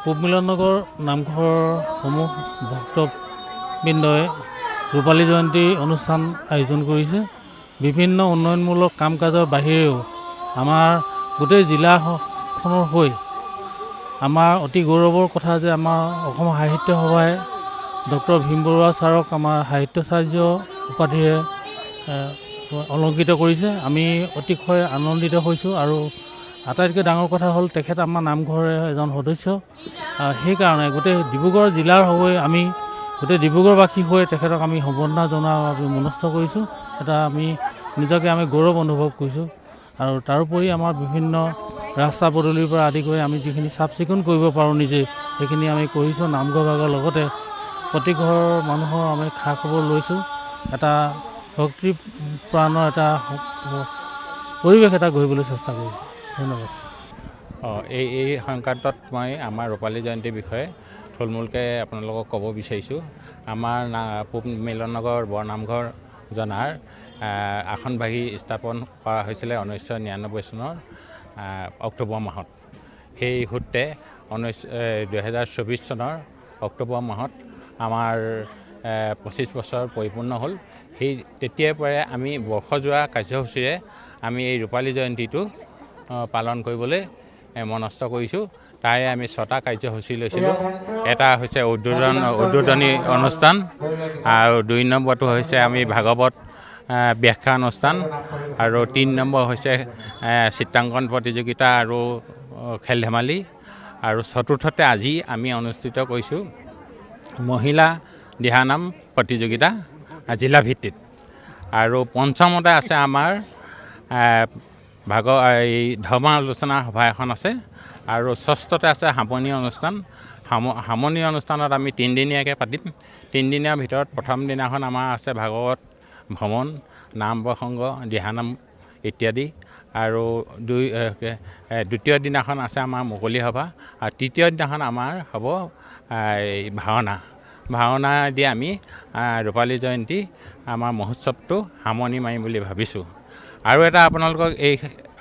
পূব মিলননগৰ নামঘৰসমূহ ভক্তবৃন্দই ৰূপালী জয়ন্তী অনুষ্ঠান আয়োজন কৰিছে। বিভিন্ন উন্নয়নমূলক কাম কাজৰ বাহিৰেও আমাৰ গোটেই জিলাখনৰ হৈ আমাৰ অতি গৌৰৱৰ কথা যে আমাৰ অসম সাহিত্য সভাই ডক্টৰ ভীম বৰুৱা ছাৰক আমাৰ সাহিত্যাচাৰ্য উপাধিৰে অলংকৃত কৰিছে। আমি অতিশয় আনন্দিত হৈছোঁ আৰু আটাইতকৈ ডাঙৰ কথা হ'ল তেখেত আমাৰ নামঘৰৰে এজন সদস্য। সেইকাৰণে গোটেই ডিব্ৰুগড় জিলাৰ হৈ আমি গোটেই ডিব্ৰুগড়বাসী হৈ তেখেতক আমি সম্বৰ্ধনা জনোৱা আমি মনস্থ কৰিছোঁ। আমি নিজকে গৌৰৱ অনুভৱ কৰিছোঁ। আৰু তাৰোপৰি আমাৰ বিভিন্ন ৰাস্তা পদূলিৰ পৰা আদি কৰি আমি যিখিনি চাফ চিকুণ কৰিব পাৰোঁ নিজে সেইখিনি আমি কৰিছোঁ। নামঘৰ ভাগৰ লগতে প্ৰতি ঘৰৰ মানুহৰ আমি খা খবৰ লৈছোঁ। এটা ভক্তি প্ৰাণৰ এটা পৰিৱেশ এটা গঢ়িবলৈ চেষ্টা কৰিছোঁ। ধন্যবাদ। এই সংক্ৰান্তত মই আমাৰ ৰূপালী জয়ন্তীৰ বিষয়ে থুলমূলকৈ আপোনালোকক ক'ব বিচাৰিছোঁ। আমাৰ পূব মিলননগৰ বৰনামঘৰ জনাৰ আসনবাহী স্থাপন কৰা হৈছিলে 1999 চনৰ অক্টোবৰ মাহত। সেই সূত্ৰে 2024 চনৰ অক্টোবৰ মাহত আমাৰ 25 বছৰ পৰিপূৰ্ণ হ'ল। সেই তেতিয়াৰ পৰাই আমি বৰ্ষজোৰা কাৰ্যসূচীৰে আমি এই ৰূপালী জয়ন্তীটো পালন কৰিবলৈ মনস্থ কৰিছোঁ। তাৰে আমি 6টা কাৰ্যসূচী লৈছিলোঁ। এটা হৈছে উদ্বোধনী অনুষ্ঠান, আৰু 2 নম্বৰটো হৈছে আমি ভাগৱত ব্যাখ্যা অনুষ্ঠান, আৰু 3 নম্বৰ হৈছে চিত্ৰাংকন প্ৰতিযোগিতা আৰু খেল ধেমালি, আৰু চতুৰ্থতে আজি আমি অনুষ্ঠিত কৰিছোঁ মহিলা দিহানাম প্ৰতিযোগিতা জিলা ভিত্তিত, আৰু পঞ্চমতে আছে আমাৰ ধৰ্ম আলোচনা সভা এখন আছে, আৰু ষষ্ঠতে আছে সামৰণি অনুষ্ঠান। সামৰণি অনুষ্ঠানত আমি 3 দিনীয়াকৈ পাতিম। 3 দিনীয়াৰ ভিতৰত প্ৰথম দিনাখন আমাৰ আছে ভাগৱত ভ্ৰমণ, নাম প্ৰসংগ, দিহানাম ইত্যাদি, আৰু দ্বিতীয় দিনাখন আছে আমাৰ মুকলি সভা, আৰু তৃতীয় দিনাখন আমাৰ হ'ব ভাওনা দি আমি ৰূপালী জয়ন্তী আমাৰ মহোৎসৱটো সামৰণি মাৰিম বুলি ভাবিছোঁ। আৰু এটা আপোনালোকক এই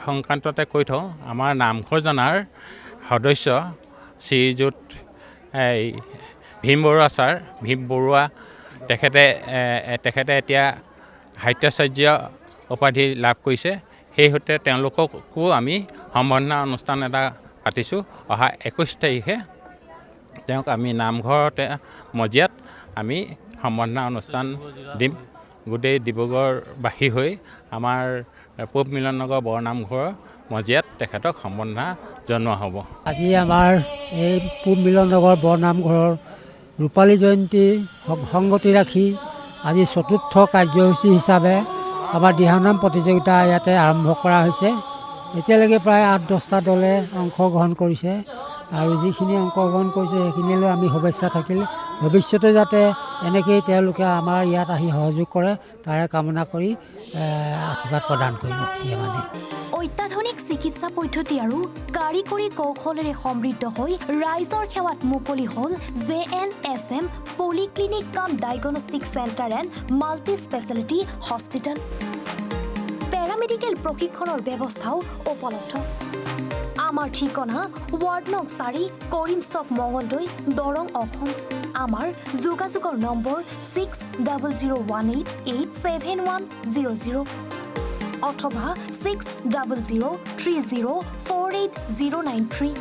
সংক্ৰান্ততে কৈ থওঁ, আমাৰ নামঘৰ জনাৰ সদস্য শ্ৰীযুত ভীম বৰুৱা তেখেতে এতিয়া সাহিত্যাচাৰ্য উপাধি লাভ কৰিছে। সেই সূত্ৰে তেওঁলোককো আমি সম্বৰ্ধনা অনুষ্ঠান এটা পাতিছোঁ। অহা 21 তাৰিখে তেওঁক আমি নামঘৰতে মজিয়াত আমি সম্বৰ্ধনা অনুষ্ঠান দিম। গোটেই ডিব্ৰুগড়বাসী হৈ আমাৰ পূব মিলননগৰ বৰনামঘৰৰ মজিয়াত তেখেতক সম্বৰ্ধনা জনোৱা হ'ব। আজি আমাৰ এই পূব মিলননগৰ বৰনামঘৰৰ ৰূপালী জয়ন্তী সংগতি ৰাখি আজি 4ৰ্থ কাৰ্যসূচী হিচাপে আমাৰ দিহানাম প্ৰতিযোগিতা ইয়াতে আৰম্ভ কৰা হৈছে। এতিয়ালৈকে প্ৰায় 8-10টা দলে অংশগ্ৰহণ কৰিছে, আৰু যিখিনি অংশগ্ৰহণ কৰিছে সেইখিনিলৈ আমি শুভেচ্ছা থাকিল। ভৱিষ্যতে যাতে এনেকৈয়ে তেওঁলোকে আমাৰ ইয়াত আহি সহযোগ কৰে তাৰে কামনা কৰি আশীৰ্বাদ প্ৰদান কৰিব। মানে অত্যাধুনিক চিকিৎসা পদ্ধতি আৰু কাৰিকৰী কৌশলেৰে সমৃদ্ধ হৈ ৰাইজৰ সেৱাত মুকলি হ'ল JNSM পলিক্লিনিক কাম diagnostic centre and multi speciality hospital. Paramedical প্ৰশিক্ষণৰ ব্যৱস্থাও উপলব্ধ। আমাৰ ঠিকনা ৱাৰ্ড নং 4 কৰিম চক মঙলদৈ দৰং অসম। আমাৰ যোগাযোগৰ নম্বৰ 6001887100 অথবা 6003048093।